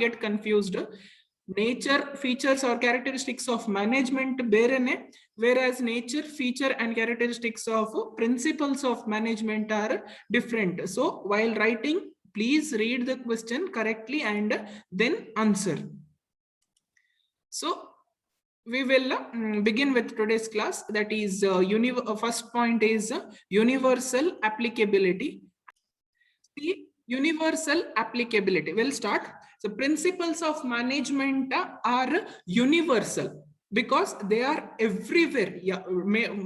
get confused. Nature, features or characteristics of management berene, whereas nature, feature and characteristics of principles of management are different. So while writing, please read the question correctly and then answer. So we will begin with today's class. That is first point is universal applicability. See, universal applicability. We'll start. So principles of management are universal because they are everywhere. Yeah,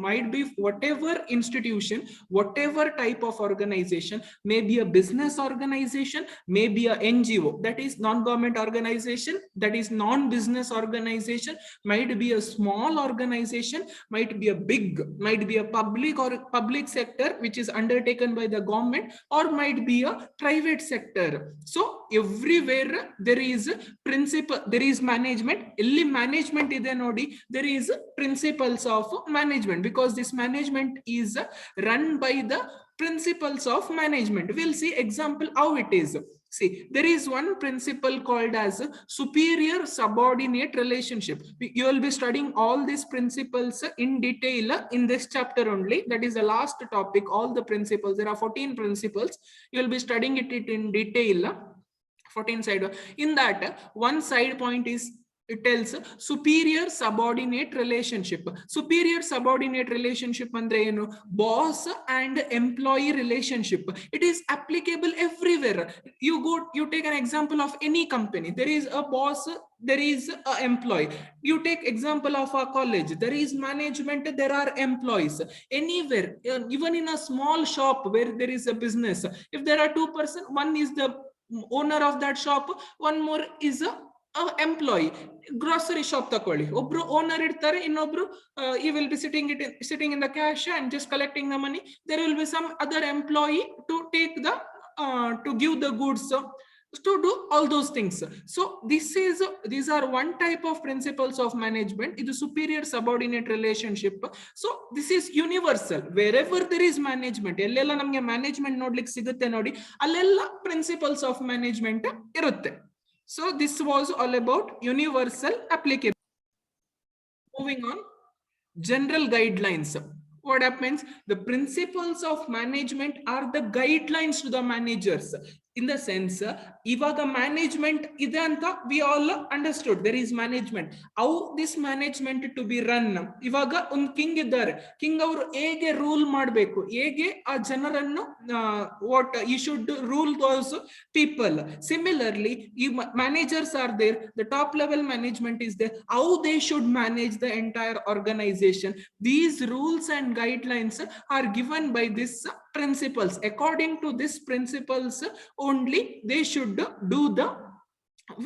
might be whatever institution, whatever type of organization, maybe a business organization, maybe a NGO, that is non-government organization, that is non-business organization, might be a small organization, might be a big, might be a public or public sector which is undertaken by the government, or might be a private sector. So everywhere there is principle, there is management. Illi management ide nodi, there is principles of management, because this management is run by the principles of management. We'll see example how it is. See, there is one principle called as superior subordinate relationship. You will be studying all these principles in detail in this chapter only. That is the last topic. All the principles, there are 14 principles. You will be studying it in detail. 14 side. In that, one side point is, it tells superior subordinate relationship. Superior subordinate relationship andre enu? Boss and employee relationship. It is applicable everywhere. You take an example of any company. There is a boss, there is an employee. You take example of a college. There is management, there are employees. Anywhere, even in a small shop where there is a business, if there are two persons, one is the owner of that shop, one more is a employee. Grocery shop takolli, obru owner irtare, innobru he will be sitting in the cash and just collecting the money. There will be some other employee to take the to give the goods, to do all those things. So these are one type of principles of management. It is superior subordinate relationship. So this is universal. Wherever there is management, ellella namge management nodlik sigutte nodi, allella principles of management irutte. So this was all about universal applicability. Moving on, general guidelines. What happens? The principles of management are the guidelines to the managers. In the sense, ivaga management ide anta we all understood. There is management. How this management to be run? Ivaga un king iddare. King avaru hege rule ಮಾಡಬೇಕು, ಹೇಗೆ ಆ ಜನರನ್ನು what he should rule those people. Similarly, managers are there. The top level management is there. How they should manage the entire organization. These rules and guidelines are given by these principles. According to these principles only they should do the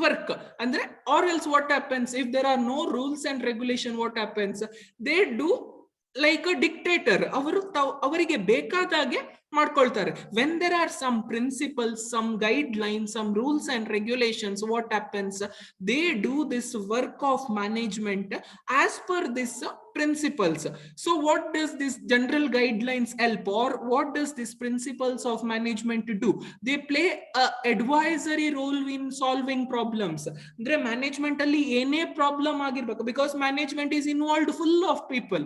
work. Andre, or else what happens if there are no rules and regulation? What happens? They do like a dictator. Avarige bekadage ಮಾಡ್ಕೊಳ್ತಾರೆ. When there are some principles, some guidelines, some rules and regulations, what happens? They do this work of management as per this principles. So what does this general guidelines help, or what does this principles of management do? They play a advisory role in solving problems. Andre management alli ene problem agirbeku, because management is involved full of people.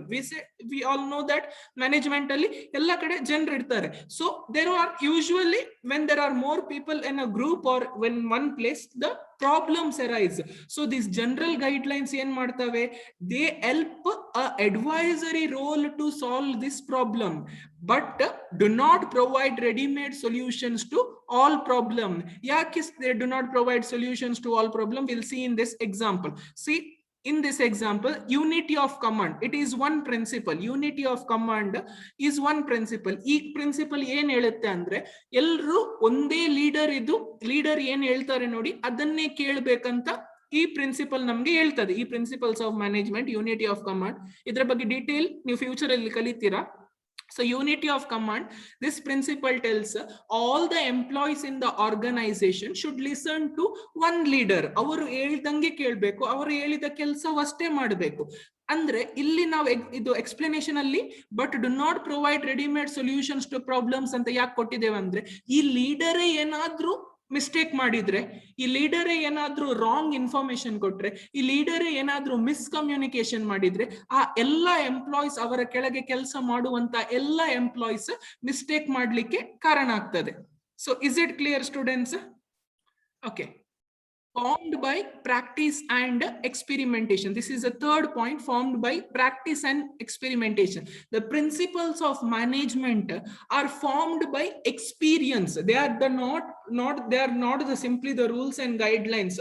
We all know that management alli ella kade ಜನರು ಇರ್ತಾರೆ. So there are usually, when there are more people in a group or when one place, the problems arise. So these general guidelines ಏನ್ ಮಾಡ್ತವೆ? They help a advisory role to solve this problem, but do not provide ready-made solutions to all problem. Yake they do not provide solutions to all problem? We'll see in this example. See, in this example, unity of command, it is one principle. Unity of command is one principle. ಈ principle ಏನ್ ಹೇಳುತ್ತೆ ಅಂದ್ರೆ, ಎಲ್ಲರೂ ಒಂದೇ leader ಇದ್ದು leader ಏನ್ ಹೇಳ್ತಾರೆ ನೋಡಿ ಅದನ್ನೇ ಕೇಳಬೇಕಂತ ಈ ಪ್ರಿನ್ಸಿಪಲ್ ನಮ್ಗೆ ಹೇಳ್ತದೆ. ಈ principles of management, unity of command, ಇದರ ಬಗ್ಗೆ ಡೀಟೇಲ್ ನೀವು ಫ್ಯೂಚರ್ ಅಲ್ಲಿ ಕಲಿತೀರಾ. So unity of command, this principle tells all the employees in the organization should listen to one leader. ಅವರು ಹೇಳ್ದಂಗೆ ಕೇಳಬೇಕು, ಅವರು ಹೇಳಿದ ಕೆಲಸವಷ್ಟೇ ಮಾಡಬೇಕು. ಅಂದ್ರೆ ಇಲ್ಲಿ ನಾವು ಇದು ಎಕ್ಸ್ಪ್ಲನೇಷನ್ ಅಲ್ಲಿ but do not provide readymade solutions to problems ಅಂತ ಯಾಕೆ ಕೊಟ್ಟಿದ್ದೇವೆ ಅಂದ್ರೆ, ಈ ಲೀಡರೇ ಏನಾದ್ರೂ ಮಿಸ್ಟೇಕ್ ಮಾಡಿದ್ರೆ, ಈ ಲೀಡರೇ ಏನಾದ್ರೂ ರಾಂಗ್ ಇನ್ಫಾರ್ಮೇಶನ್ ಕೊಟ್ರೆ, ಈ ಲೀಡರೇ ಏನಾದ್ರೂ ಮಿಸ್ಕಮ್ಯುನಿಕೇಶನ್ ಮಾಡಿದ್ರೆ, ಆ ಎಲ್ಲ ಎಂಪ್ಲಾಯೀಸ್, ಅವರ ಕೆಳಗೆ ಕೆಲಸ ಮಾಡುವಂತ ಎಲ್ಲ ಎಂಪ್ಲಾಯೀಸ್ ಮಿಸ್ಟೇಕ್ ಮಾಡ್ಲಿಕ್ಕೆ ಕಾರಣ ಆಗ್ತದೆ. So is it clear students? Okay. Formed by practice and experimentation. This is the third point, formed by practice and experimentation. The principles of management are formed by experience. They are not simply the rules and guidelines.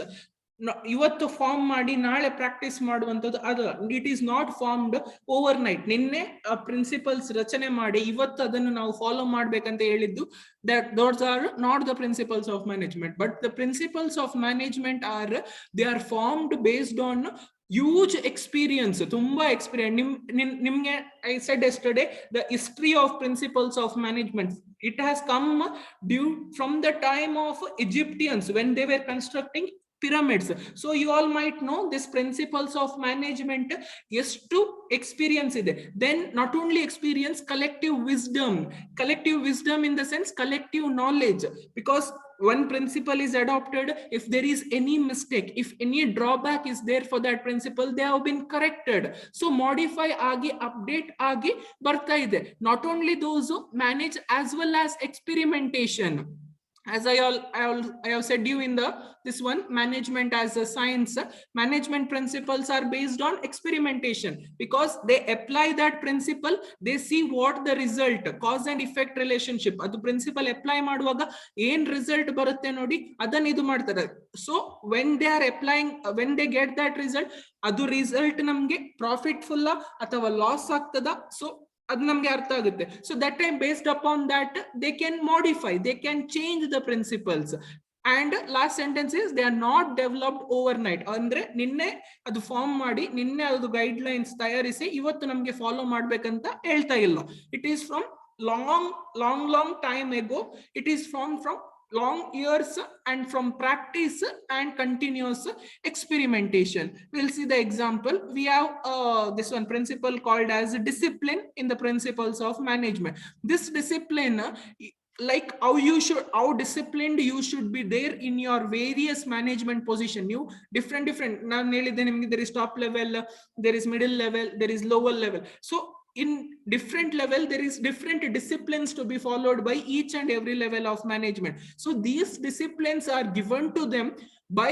ಇವತ್ತು form ಮಾಡಿ ನಾಳೆ practice ಮಾಡುವಂಥದ್ದು ಅದು. It is not formed over night. ನಿನ್ನೆ principles ರಚನೆ ಮಾಡಿ ಇವತ್ತು ಅದನ್ನು ನಾವು ಫಾಲೋ ಮಾಡ್ಬೇಕಂತ ಹೇಳಿದ್ದು. that those are not the principles of management, but the principles of management are, they are formed based on huge experience. ತುಂಬಾ ಎಕ್ಸ್ಪೀರಿಯನ್ಸ್. ನಿಮ್ಗೆ I said yesterday, the history of principles of management, it has come due from the time of Egyptians when they were constructing pyramids. So you all might know this principles of management is to experience it. Then not only experience, collective wisdom in the sense collective knowledge, because one principle is adopted, if there is any mistake, if any drawback is there for that principle, they have been corrected. So modify agi, update agi barta ide. Not only those who manage, as well as experimentation. As I have said you in this one, management as a science, management principles are based on experimentation, because they apply that principle, they see what the result, cause and effect relationship, adu principle apply maduvaga en result barutte nodi adan idu ಮಾಡ್ತಾರೆ. So when they are applying, when they get that result, adu result namge profitful ಅಥವಾ loss ಆಗ್ತದ, so ಅದು ನಮ್ಗೆ ಅರ್ಥ ಆಗುತ್ತೆ. So that time based upon that they can modify, they can change the principles. And last sentence is, they are not developed over night. ಅಂದ್ರೆ ನಿನ್ನೆ ಅದು form ಮಾಡಿ, ನಿನ್ನೆ ಅದು ಗೈಡ್ ಲೈನ್ಸ್ ತಯಾರಿಸಿ ಇವತ್ತು ನಮ್ಗೆ ಫಾಲೋ ಮಾಡ್ಬೇಕಂತ ಹೇಳ್ತಾ ಇಲ್ಲ. It is from long time ago. It is from long years and from practice and continuous experimentation. We'll see the example. We have this one principle called as discipline in the principles of management. This discipline, like how disciplined you should be there in your various management position. You different ನಾನು ಹೇಳಿದೆ ನಿಮಗೆ, there is top level, there is middle level, there is lower level. So in different level, there is different disciplines to be followed by each and every level of management. So these disciplines are given to them by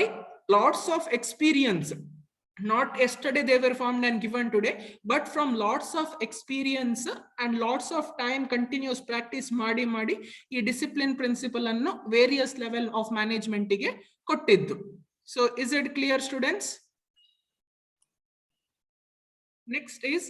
lots of experience. Not yesterday they were formed and given today, but from lots of experience and lots of time continuous practice ಮಾಡಿ ಈ discipline principle ಅನ್ನು various level of management ಗೆ ಕೊಟ್ಟಿದ್ದು. So is it clear students? Next is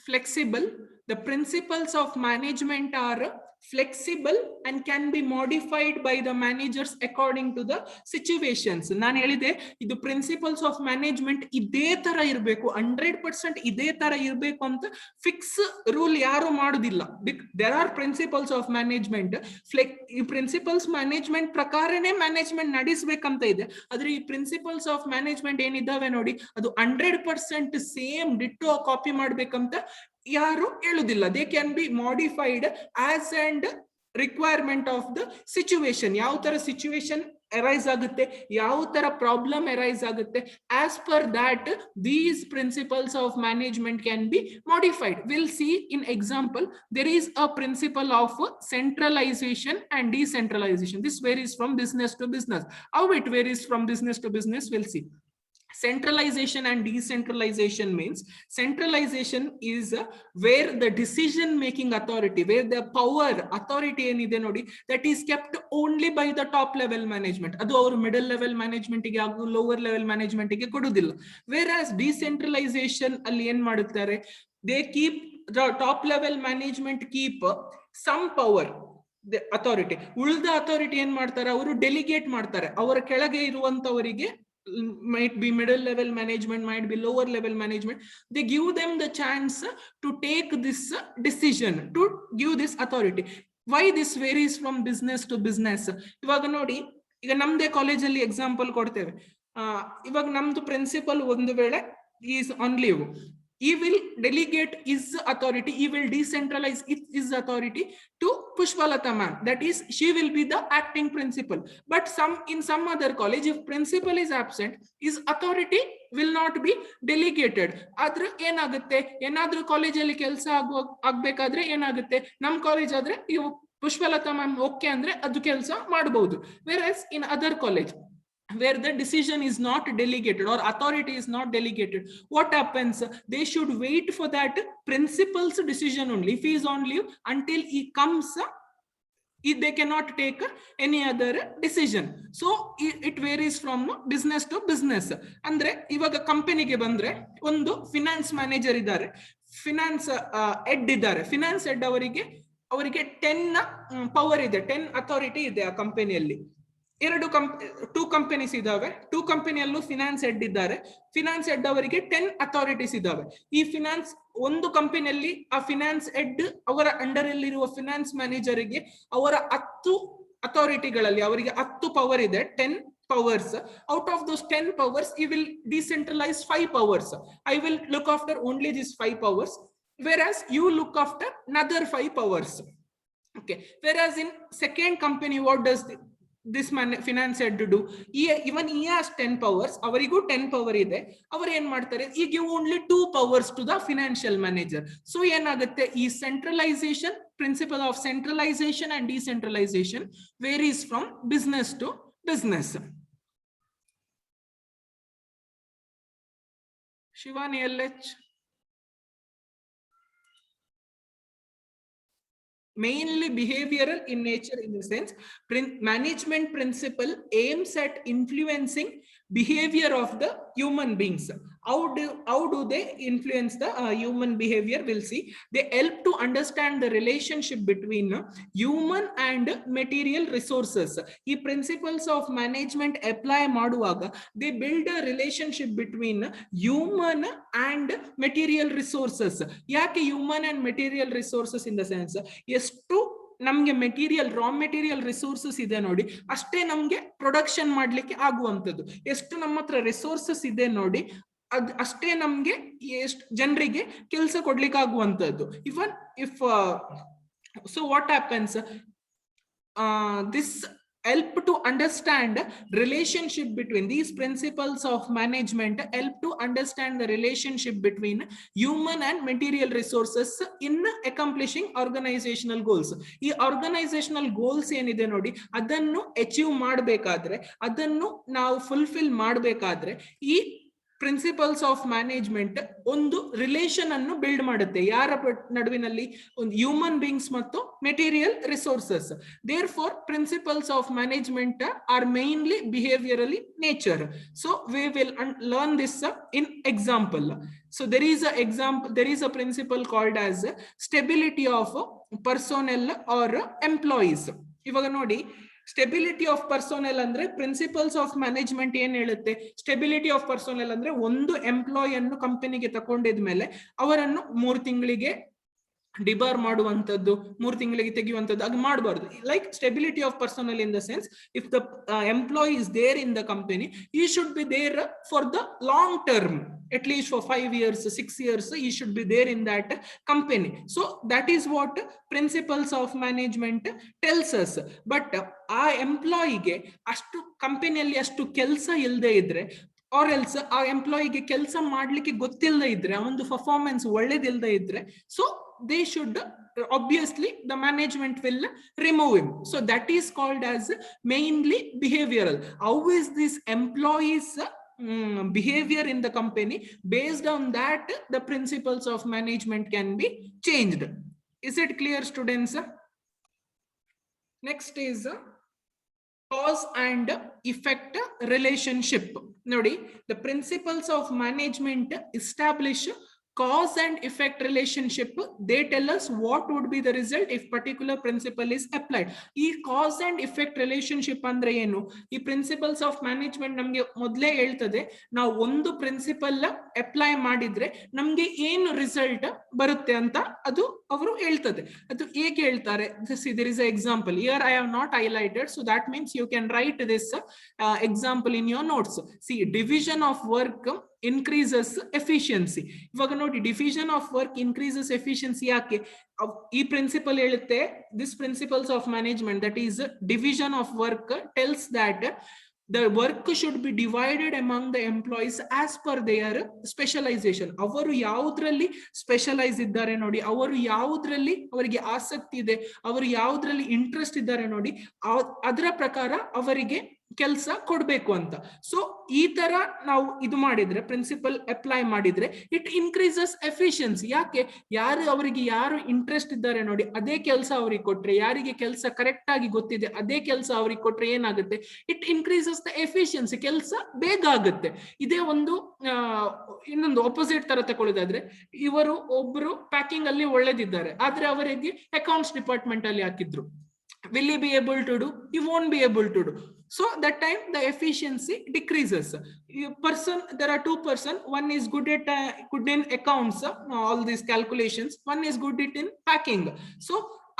flexible. The principles of management are flexible and can be modified by the managers according to the situations. ನಾನು ಹೇಳಿದೆ, ಇದು principles of management ಇದೇ ತರ ಇರಬೇಕು, 100% ಇದೇ ತರ ಇರಬೇಕು ಅಂತ ಫಿಕ್ಸ್ ರೂಲ್ ಯಾರು ಮಾಡುದಿಲ್ಲ. There are principles of management. ಈ ಪ್ರಿನ್ಸಿಪಲ್ಸ್ ಮ್ಯಾನೇಜ್ಮೆಂಟ್ ಪ್ರಕಾರನೇ ಮ್ಯಾನೇಜ್ಮೆಂಟ್ ನಡೆಸಬೇಕಂತ ಇದೆ. ಆದ್ರೆ ಈ ಪ್ರಿನ್ಸಿಪಲ್ಸ್ ಆಫ್ ಮ್ಯಾನೇಜ್ಮೆಂಟ್ ಏನಿದ್ದಾವೆ ನೋಡಿ, ಅದು 100% ಸೇಮ್ ಡಿಟ್ಟೋ ಕಾಪಿ ಮಾಡ್ಬೇಕಂತ ಯಾರು ಹೇಳುದಿಲ್ಲ. They can be modified as and requirement of the situation. ಯಾವ ತರ ಸಿಚುವೇಶನ್ ಅರೈಸ್ ಆಗುತ್ತೆ, ಯಾವ ತರ ಪ್ರಾಬ್ಲಮ್ ಅರೈಸ್ ಆಗುತ್ತೆ, as per that these principles of management can be modified. Will see in example. there is a principle of centralization and decentralization. This varies from business to business. How it varies from business to business, we'll see. Centralization and decentralization means, centralization is where the decision making authority, where the power authority enide nodi, that is kept only by the top level management. Adu avaru middle level management ige agu lower level management ige kodudilla. Whereas decentralization alli en maduttare, they keep the top level management keep some power, the authority. ಉಳಿದ authority ಏನ್ ಮಾಡ್ತಾರೆ, ಅವರು delegate ಮಾಡ್ತಾರೆ. ಅವರ ಕೆಳಗೆ ಇರುವಂತವರಿಗೆ, might be middle level management, might be lower level management, they give them the chance to take this decision, to give this authority. Why this varies from business to business? ಇವಾಗ ನೋಡಿ, ಈಗ ನಮ್ದೇ ಕಾಲೇಜಲ್ಲಿ example ಕೊಡ್ತೇವೆ. ಇವಾಗ ನಮ್ದು principal ಒಂದು ವೇಳೆ is on leave, he will delegate his authority, he will decentralize his authority to Pushpalata ma'am. That is, she will be the acting principal. But in some other college, if principal is absent, his authority will not be delegated. ಆದ್ರೆ ಏನಾಗುತ್ತೆ, ಏನಾದ್ರೂ ಕಾಲೇಜಲ್ಲಿ ಕೆಲಸ ಆಗ್ಬೇಕಾದ್ರೆ ಏನಾಗುತ್ತೆ, ನಮ್ college ಆದ್ರೆ ಇವು Pushpalata ma'am ಓಕೆ ಅಂದ್ರೆ ಅದು ಕೆಲಸ ಮಾಡಬಹುದು. Whereas in other college where the decision is not delegated or authority is not delegated, what happens? They should wait for that principal's decision only. If he is on leave, until he comes, they cannot take any other decision. So it varies from business to business. Andre ivaga company ge bandre ಒಂದು finance manager idare, finance head idare. Finance head ಅವರಿಗೆ 10 power ಇದೆ, 10 authority ಇದೆ ಆ ಕಂಪನಿಯಲ್ಲಿ. Two companies ಇದಾವೆ, two ಕಂಪನಿಯಲ್ಲೂ finance head ಇದ್ದಾರೆ. Finance head ಅವರಿಗೆ 10 authorities ಇದಾವೆ. ಈ ಫಿನಾನ್ಸ್ ಒಂದು ಕಂಪನಿಯಲ್ಲಿ ಆ ಫಿನಾನ್ಸ್ ಹೆಡ್ ಅವರ ಅಂಡರ್ ಅಲ್ಲಿರುವ ಫಿನಾನ್ಸ್ ಮ್ಯಾನೇಜರ್ಗೆ ಅವರ 10 ಅಥಾರಿಟಿಗಳಲ್ಲಿ ಅವರಿಗೆ 10 ಪವರ್ ಇದೆ, 10 powers. Out of those 10 powers, he will decentralize 5 powers. I will look after only these 5 powers, whereas you look after another 5 powers. Okay. Whereas in second company, what does this finance head to do? Even he has 10 powers. Avarigu 10 power ide. Avaru ಏನು ಮಾಡ್ತಾರೆ, he give only 2 powers to the financial manager. So ಏನಾಗುತ್ತೆ, ಈ centralization, principle of centralization and decentralization varies from business to business. Shivani LH. Mainly behavioral in nature, in the sense management principle aims at influencing behavior of the human beings. How do they influence the human behavior? We'll see. They help to understand the relationship between human and material resources. The principles of management apply maduvaga, they build a relationship between human and material resources. Yake human and material resources? In the sense, ಎಷ್ಟು ನಮ್ಗೆ material, raw material resources ಇದೆ ನೋಡಿ, ಅಷ್ಟೇ ನಮ್ಗೆ production ಮಾಡ್ಲಿಕ್ಕೆ ಆಗುವಂಥದ್ದು. ಎಷ್ಟು ನಮ್ಮ ಹತ್ರ ರಿಸೋರ್ಸಸ್ ಇದೆ ನೋಡಿ, ಅಷ್ಟೇ ನಮ್ಗೆ ಎಷ್ಟು ಜನರಿಗೆ ಕೆಲಸ ಕೊಡ್ಲಿಕ್ಕೆ ಆಗುವಂಥದ್ದು. Even if so what happens, this help to understand relationship between these principles of management, help to understand the relationship between human and material resources in accomplishing organizational goals. ಈ organizational goals ಏನಿದೆ ನೋಡಿ, ಅದನ್ನು achieve ಮಾಡಬೇಕಾದ್ರೆ, ಅದನ್ನು ನಾವು fulfil ಮಾಡಬೇಕಾದ್ರೆ ಈ principles of management ಒಂದು ರಿಲೇಷನ್ ಅನ್ನು ಬಿಲ್ಡ್ ಮಾಡುತ್ತೆ. ಯಾರ ನಡುವಿನಲ್ಲಿ? ಒಂದು ಹ್ಯೂಮನ್ ಬೀಯಿಂಗ್ಸ್ ಮತ್ತು material resources. Therefore principles of management are mainly behaviourally nature. So we will learn this in example. So there is a principle called as stability of personnel or employees. ಇವಾಗ ನೋಡಿ, stability of ಪರ್ಸೋನೆಲ್ ಅಂದ್ರೆ principles of management ಏನ್ ಹೇಳುತ್ತೆ? Stability of ಪರ್ಸೋನೆಲ್ ಅಂದ್ರೆ ಒಂದು employee ಅನ್ನು ಕಂಪನಿಗೆ ತಗೊಂಡಿದ್ಮೇಲೆ ಅವರನ್ನು 3 ತಿಂಗಳಿಗೆ ಡಿಬಾರ್ ಮಾಡುವಂತದ್ದು, 3 ತಿಂಗಳಿಗೆ ತೆಗೆಯುವಂತದ್ದು, ಅದು ಮಾಡಬಾರ್ದು. Like stability of personal in the sense, if the employee is there in the company, he should be there for the long term, at least for 5 years, 6 years, he should be there in that company. So that is what principles of management tells us. But ಆ ಎಂಪ್ಲಾಯಿಗೆ ಅಷ್ಟು ಕಂಪನಿಯಲ್ಲಿ ಅಷ್ಟು ಕೆಲಸ ಇಲ್ಲದೆ ಇದ್ರೆ, R else ಆ ಎಂಪ್ಲಾಯಿಗೆ ಕೆಲಸ ಮಾಡ್ಲಿಕ್ಕೆ ಗೊತ್ತಿಲ್ಲದೆ ಇದ್ರೆ, ಅವನದು ಪರ್ಫಾರ್ಮೆನ್ಸ್ ಒಳ್ಳೇದಿಲ್ಲದೆ ಇದ್ರೆ, so they should, obviously the management will remove him. So that is called as mainly behavioral. How is this employees behavior in the company? Based on that, the principles of management can be changed. Is it clear, students? Next is cause and effect relationship. Nodi, the principles of management establish cause and effect relationship. They tell us what would be the result if particular principle is applied. ಈ cause and effect relationship ಅಂದ್ರೆ ಏನು? ಈ principles of management ನಮ್ಗೆ ಮೊದಲೇ ಹೇಳ್ತದೆ, ನಾವು ಒಂದು principal apply ಮಾಡಿದ್ರೆ ನಮ್ಗೆ ಏನು ರಿಸಲ್ಟ್ ಬರುತ್ತೆ ಅಂತ ಅದು ಅವರು ಹೇಳ್ತದೆ. ಅದು ಹೇಗೆ ಹೇಳ್ತಾರೆ? There is an example here. I have not highlighted, so that means you can write this example in your notes. See, division of work increases efficiency. ಇವಾಗ ನೋಡಿ, division of work increases efficiency. ಯಾಕೆ? ಈ principal ಹೇಳುತ್ತೆ, this principles of management, that is division of work, tells that the work should be divided among the employees as per their specialization. ಅವರು ಯಾವುದ್ರಲ್ಲಿ specialise ಇದ್ದಾರೆ ನೋಡಿ, ಅವರು ಯಾವುದ್ರಲ್ಲಿ ಅವರಿಗೆ ಆಸಕ್ತಿ ಇದೆ, ಅವರು ಯಾವುದ್ರಲ್ಲಿ ಇಂಟ್ರೆಸ್ಟ್ ಇದ್ದಾರೆ ನೋಡಿ, ಅದರ ಪ್ರಕಾರ ಅವರಿಗೆ ಕೆಲಸ ಕೊಡ್ಬೇಕು ಅಂತ. ಸೊ ಈ ತರ ನಾವು ಇದು ಮಾಡಿದ್ರೆ, ಪ್ರಿನ್ಸಿಪಲ್ ಅಪ್ಲೈ ಮಾಡಿದ್ರೆ, ಇಟ್ ಇನ್ಕ್ರೀಸಸ್ ಎಫಿಷಿಯನ್ಸಿ. ಯಾಕೆ? ಅವರಿಗೆ ಯಾರು ಇಂಟ್ರೆಸ್ಟ್ ಇದ್ದಾರೆ ನೋಡಿ, ಅದೇ ಕೆಲಸ ಅವ್ರಿಗೆ ಕೊಟ್ರೆ, ಯಾರಿಗೆ ಕೆಲಸ ಕರೆಕ್ಟ್ ಆಗಿ ಗೊತ್ತಿದೆ ಅದೇ ಕೆಲಸ ಅವ್ರಿಗೆ ಕೊಟ್ರೆ ಏನಾಗುತ್ತೆ? It increases the efficiency. ಕೆಲಸ ಬೇಗ ಆಗುತ್ತೆ. ಇದೇ ಒಂದು ಇನ್ನೊಂದು ಆಪೋಸಿಟ್ ತರ ತಗೊಳ್ಳೋದಾದ್ರೆ, ಇವರು ಒಬ್ರು ಪ್ಯಾಕಿಂಗ್ ಅಲ್ಲಿ ಒಳ್ಳೆದಿದ್ದಾರೆ, ಆದ್ರೆ ಅವರಿಗೆ ಅಕೌಂಟ್ಸ್ ಡಿಪಾರ್ಟ್ಮೆಂಟ್ ಅಲ್ಲಿ ಹಾಕಿದ್ರು. Will he be able to do? He won't be able to do. So that time the efficiency decreases. There are two persons. One is good in accounts, all these calculations. One is good in packing. So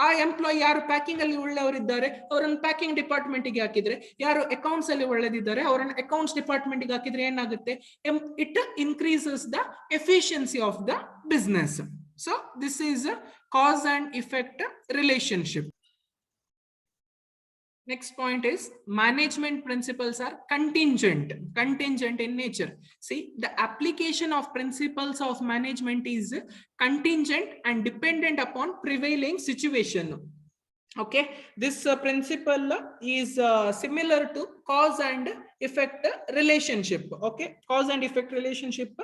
ಆ employee ಯಾರು packing ಅಲ್ಲಿ ಒಳ್ಳೆಯವರಿದ್ದಾರೆ ಅವರನ್ನು packing department ಗೆ ಹಾಕಿದ್ರೆ, ಯಾರು accounts ಅಲ್ಲಿ ಒಳ್ಳೆದಿದ್ದಾರೆ ಅವರನ್ನು accounts department ಗೆ ಹಾಕಿದ್ರೆ ಏನಾಗುತ್ತೆ? It increases the efficiency of the business. So this is cause and effect relationship. Next point is management principles are contingent in nature. See, the application of principles of management is contingent and dependent upon prevailing situation. Okay, this principle is similar to cause and effect relationship. Okay, cause and effect relationship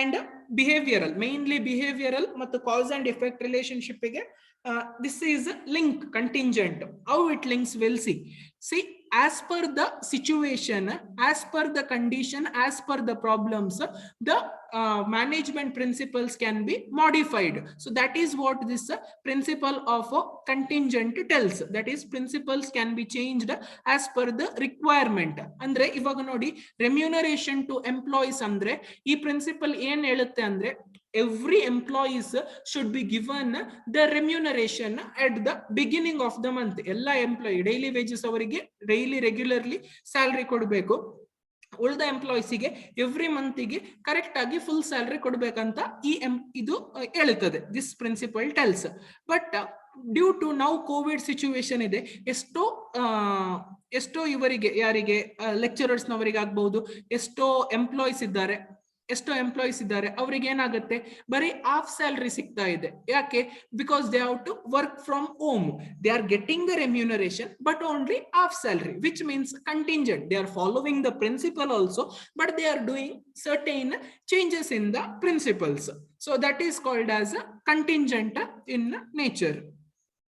and behavioral, mainly behavioral ಮತ್ತು cause and effect relationship ಗೆ this is link contingent. How it links, we'll see as per the situation, as per the condition, as per the problems, the management principles can be modified. So that is what this principle of contingent tells. That is, principles can be changed as per the requirement. Andre ivaga nodi, remuneration to employees andre ee principle ಏನು ಹೇಳುತ್ತೆ ಅಂದ್ರೆ, every employees should be given the remuneration at the beginning of the month. ಎಲ್ಲ employee daily wages ಅವರಿಗೆ daily regularly salary ಕೊಡಬೇಕು. ಉಳಿದ ಎಂಪ್ಲಾಯೀಸ್ಗೆ every ಮಂತಿಗೆ correct ಆಗಿ ಫುಲ್ ಸ್ಯಾಲರಿ ಕೊಡ್ಬೇಕಂತ ಇದು ಹೇಳುತ್ತದೆ. This principle tells. But due to now COVID situation ಇದೆ, ಎಷ್ಟೋ ಇವರಿಗೆ, ಯಾರಿಗೆ ಲೆಕ್ಚರರ್ಸ್ ನವರಿಗೆ ಆಗ್ಬಹುದು, ಎಷ್ಟೋ ಎಂಪ್ಲಾಯೀಸ್ ಇದ್ದಾರೆ, ಅವ್ರಿಗೆ ಏನಾಗುತ್ತೆ, ಬರೀ ಹಾಫ್ ಸ್ಯಾಲರಿ ಸಿಗ್ತಾ ಇದೆ. ಯಾಕೆ? Because they have to work from home. They are getting the remuneration but only half salary, which means contingent. They are following the principle also, but they are doing certain changes in the principles. So that is called as contingent in nature.